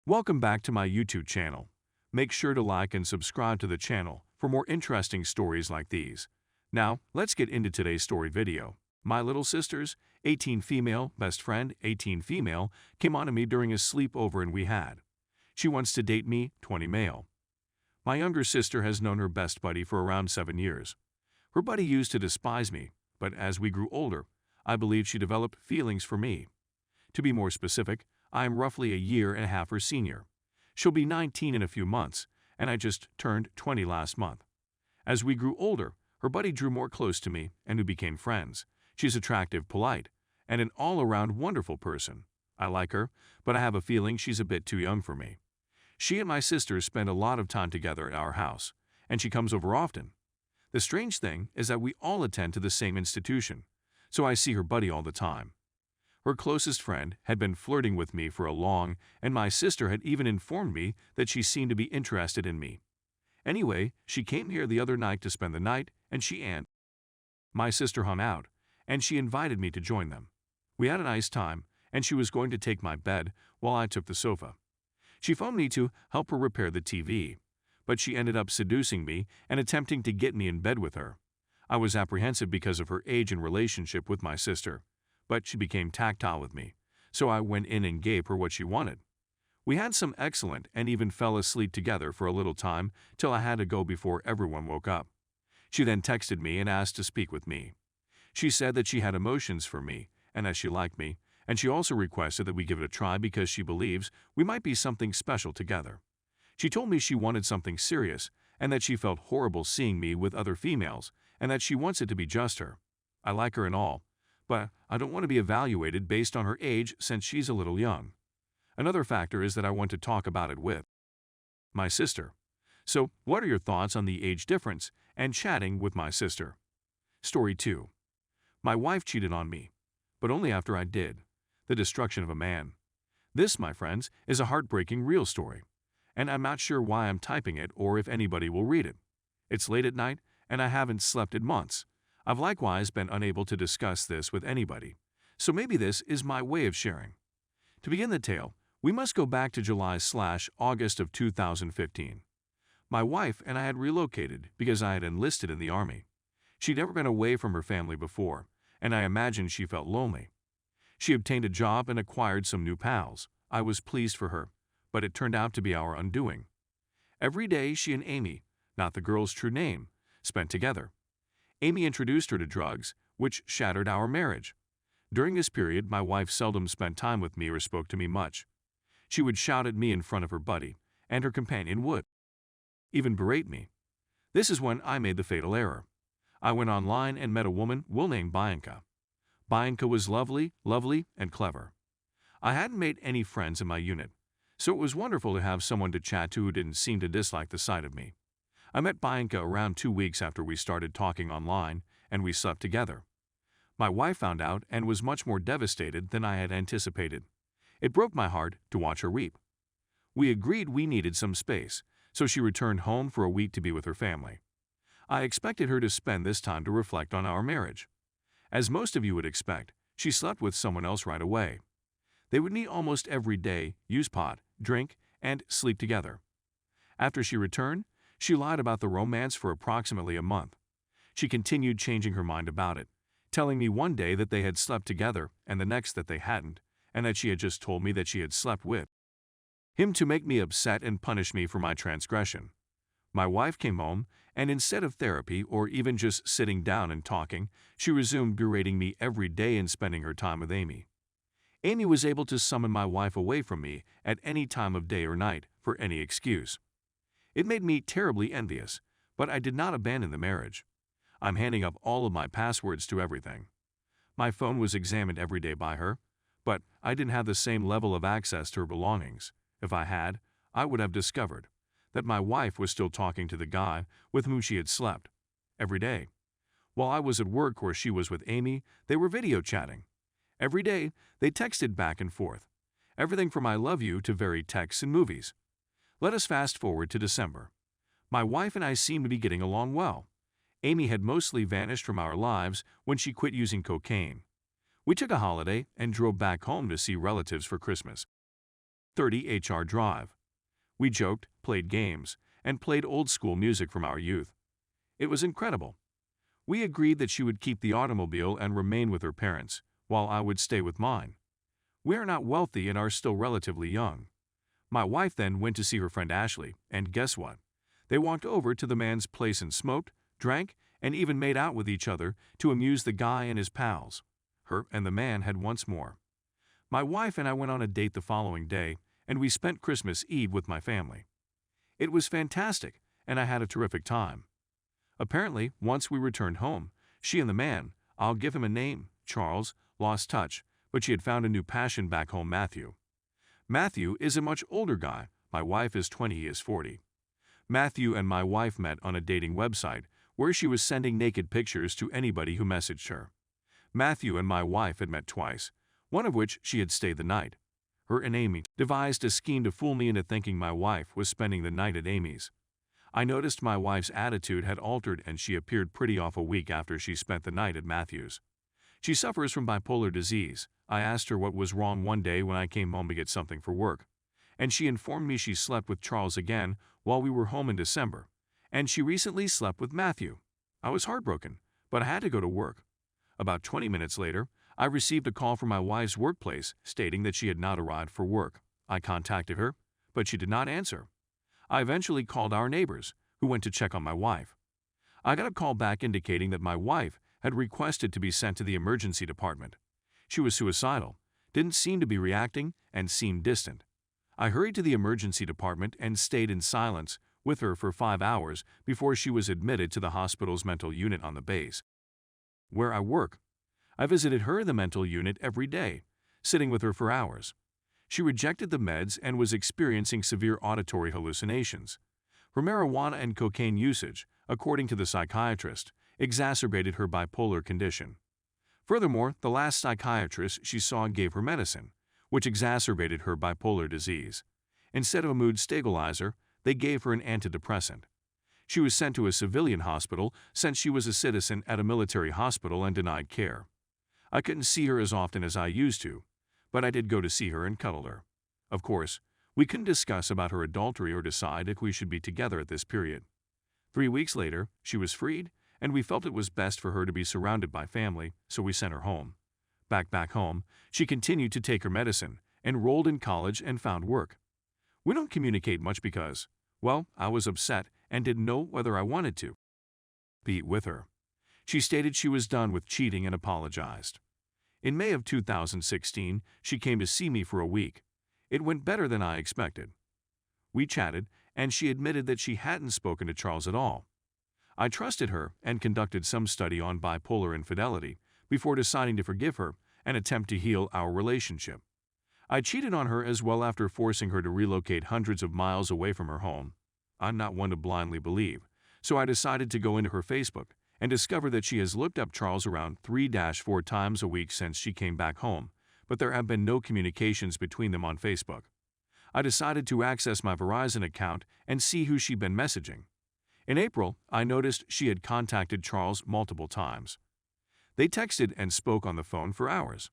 Welcome back to my YouTube channel. Make sure to like and subscribe to the channel for more interesting stories like these. Now, let's get into today's story video. My little sister's 18 female best friend, 18 female, came on to me during a sleepover and we had. She wants to date me, 20 male. My younger sister has known her best buddy for around 7 years. Her buddy used to despise me, but as we grew older, I believe she developed feelings for me. To be more specific, I am roughly a year and a half her senior. She'll be 19 in a few months, and I just turned 20 last month. As we grew older, her buddy drew more close to me, and we became friends. She's attractive, polite, and an all-around wonderful person. I like her, but I have a feeling she's a bit too young for me. She and my sister spend a lot of time together at our house, and she comes over often. The strange thing is that we all attend to the same institution, so I see her buddy all the time. Her closest friend had been flirting with me for a long, and my sister had even informed me that she seemed to be interested in me. Anyway, she came here the other night to spend the night, and she and my sister hung out, and she invited me to join them. We had a nice time, and she was going to take my bed while I took the sofa. She phoned me to help her repair the TV, but she ended up seducing me and attempting to get me in bed with her. I was apprehensive because of her age and relationship with my sister, but she became tactile with me, so I went in and gave her what she wanted. We had some excellent and even fell asleep together for a little time till I had to go before everyone woke up. She then texted me and asked to speak with me. She said that she had emotions for me and that she liked me, and she also requested that we give it a try because she believes we might be something special together. She told me she wanted something serious and that she felt horrible seeing me with other females and that she wants it to be just her. I like her and all, but I don't want to be evaluated based on her age since she's a little young. Another factor is that I want to talk about it with my sister. So, what are your thoughts on the age difference and chatting with my sister? Story 2. My wife cheated on me, but only after I did. The destruction of a man. This, my friends, is a heartbreaking real story, and I'm not sure why I'm typing it or if anybody will read it. It's late at night, and I haven't slept in months. I've likewise been unable to discuss this with anybody, so maybe this is my way of sharing. To begin the tale, we must go back to July/August of 2015. My wife and I had relocated because I had enlisted in the Army. She'd never been away from her family before, and I imagined she felt lonely. She obtained a job and acquired some new pals. I was pleased for her, but it turned out to be our undoing. Every day she and Amy, not the girl's true name, spent together. Amy introduced her to drugs, which shattered our marriage. During this period, my wife seldom spent time with me or spoke to me much. She would shout at me in front of her buddy, and her companion would even berate me. This is when I made the fatal error. I went online and met a woman we'll name Bianca. Bianca was lovely, and clever. I hadn't made any friends in my unit, so it was wonderful to have someone to chat to who didn't seem to dislike the sight of me. I met Bianca around 2 weeks after we started talking online, and we slept together. My wife found out and was much more devastated than I had anticipated. It broke my heart to watch her weep. We agreed we needed some space, so she returned home for a week to be with her family. I expected her to spend this time to reflect on our marriage. As most of you would expect, she slept with someone else right away. They would meet almost every day, use pot, drink, and sleep together. After she returned, she lied about the romance for approximately a month. She continued changing her mind about it, telling me one day that they had slept together and the next that they hadn't, and that she had just told me that she had slept with him to make me upset and punish me for my transgression. My wife came home, and instead of therapy or even just sitting down and talking, she resumed berating me every day and spending her time with Amy. Amy was able to summon my wife away from me at any time of day or night for any excuse. It made me terribly envious, but I did not abandon the marriage. I'm handing up all of my passwords to everything. My phone was examined every day by her, but I didn't have the same level of access to her belongings. If I had, I would have discovered that my wife was still talking to the guy with whom she had slept every day. While I was at work or she was with Amy, they were video chatting. Every day, they texted back and forth. Everything from I love you to varied texts and movies. Let us fast forward to December. My wife and I seemed to be getting along well. Amy had mostly vanished from our lives when she quit using cocaine. We took a holiday and drove back home to see relatives for Christmas. 30 HR Drive. We joked, played games, and played old-school music from our youth. It was incredible. We agreed that she would keep the automobile and remain with her parents, while I would stay with mine. We are not wealthy and are still relatively young. My wife then went to see her friend Ashley, and guess what? They walked over to the man's place and smoked, drank, and even made out with each other to amuse the guy and his pals. Her and the man had once more. My wife and I went on a date the following day, and we spent Christmas Eve with my family. It was fantastic, and I had a terrific time. Apparently, once we returned home, she and the man, I'll give him a name, Charles, lost touch, but she had found a new passion back home, Matthew. Matthew is a much older guy. My wife is 20, he is 40. Matthew and my wife met on a dating website where she was sending naked pictures to anybody who messaged her. Matthew and my wife had met twice, one of which she had stayed the night. Her and Amy devised a scheme to fool me into thinking my wife was spending the night at Amy's. I noticed my wife's attitude had altered and she appeared pretty off a week after she spent the night at Matthew's. She suffers from bipolar disease. I asked her what was wrong one day when I came home to get something for work, and she informed me she slept with Charles again while we were home in December, and she recently slept with Matthew. I was heartbroken, but I had to go to work. About 20 minutes later, I received a call from my wife's workplace stating that she had not arrived for work. I contacted her, but she did not answer. I eventually called our neighbors, who went to check on my wife. I got a call back indicating that my wife had requested to be sent to the emergency department. She was suicidal, didn't seem to be reacting, and seemed distant. I hurried to the emergency department and stayed in silence with her for 5 hours before she was admitted to the hospital's mental unit on the base where I work. I visited her in the mental unit every day, sitting with her for hours. She rejected the meds and was experiencing severe auditory hallucinations. Her marijuana and cocaine usage, according to the psychiatrist, exacerbated her bipolar condition. Furthermore, the last psychiatrist she saw gave her medicine, which exacerbated her bipolar disease. Instead of a mood stabilizer, they gave her an antidepressant. She was sent to a civilian hospital since she was a citizen at a military hospital and denied care. I couldn't see her as often as I used to, but I did go to see her and cuddle her. Of course, we couldn't discuss about her adultery or decide if we should be together at this period. 3 weeks later, she was freed, and we felt it was best for her to be surrounded by family, so we sent her home. Back home, she continued to take her medicine, enrolled in college, and found work. We don't communicate much because, well, I was upset and didn't know whether I wanted to be with her. She stated she was done with cheating and apologized. In May of 2016, she came to see me for a week. It went better than I expected. We chatted, and she admitted that she hadn't spoken to Charles at all. I trusted her and conducted some study on bipolar infidelity before deciding to forgive her and attempt to heal our relationship. I cheated on her as well after forcing her to relocate hundreds of miles away from her home. I'm not one to blindly believe, so I decided to go into her Facebook and discover that she has looked up Charles around 3-4 times a week since she came back home, but there have been no communications between them on Facebook. I decided to access my Verizon account and see who she'd been messaging. In April, I noticed she had contacted Charles multiple times. They texted and spoke on the phone for hours.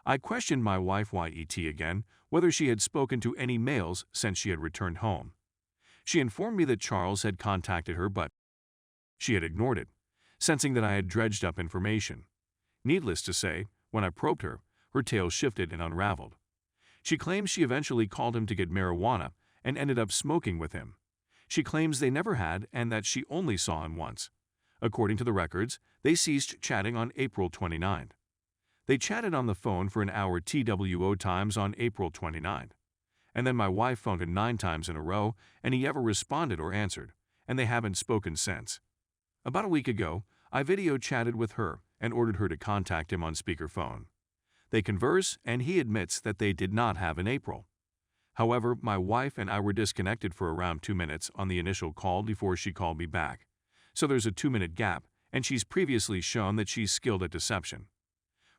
I questioned my wife YET again whether she had spoken to any males since she had returned home. She informed me that Charles had contacted her, but she had ignored it, sensing that I had dredged up information. Needless to say, when I probed her, her tale shifted and unraveled. She claims she eventually called him to get marijuana and ended up smoking with him. She claims they never had and that she only saw him once. According to the records, they ceased chatting on April 29th. They chatted on the phone for an hour TWO times on April 29th. And then my wife phoned him 9 times in a row, and he never responded or answered, and they haven't spoken since. About a week ago, I video chatted with her and ordered her to contact him on speakerphone. They converse, and he admits that they did not have in April. However, my wife and I were disconnected for around 2 minutes on the initial call before she called me back. So there's a 2-minute gap, and she's previously shown that she's skilled at deception.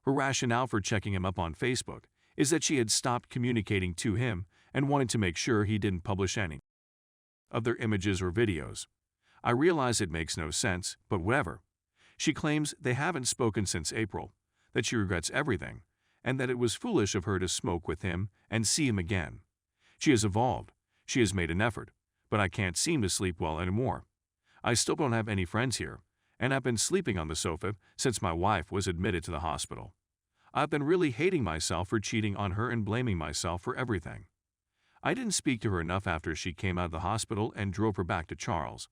Her rationale for checking him up on Facebook is that she had stopped communicating to him and wanted to make sure he didn't publish any of their images or videos. I realize it makes no sense, but whatever. She claims they haven't spoken since April, that she regrets everything, and that it was foolish of her to smoke with him and see him again. She has evolved. She has made an effort, but I can't seem to sleep well anymore. I still don't have any friends here, and I've been sleeping on the sofa since my wife was admitted to the hospital. I've been really hating myself for cheating on her and blaming myself for everything. I didn't speak to her enough after she came out of the hospital and drove her back to Charles.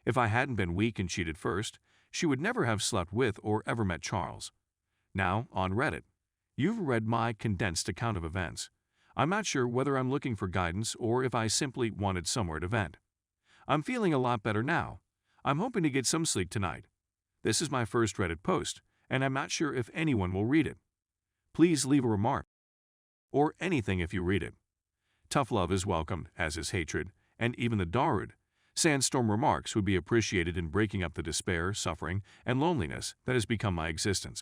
If I hadn't been weak and cheated first, she would never have slept with or ever met Charles. Now, on Reddit, you've read my condensed account of events. I'm not sure whether I'm looking for guidance or if I simply wanted somewhere to vent. I'm feeling a lot better now. I'm hoping to get some sleep tonight. This is my first Reddit post, and I'm not sure if anyone will read it. Please leave a remark, or anything if you read it. Tough love is welcomed, as is hatred, and even the Darude. Sandstorm remarks would be appreciated in breaking up the despair, suffering, and loneliness that has become my existence.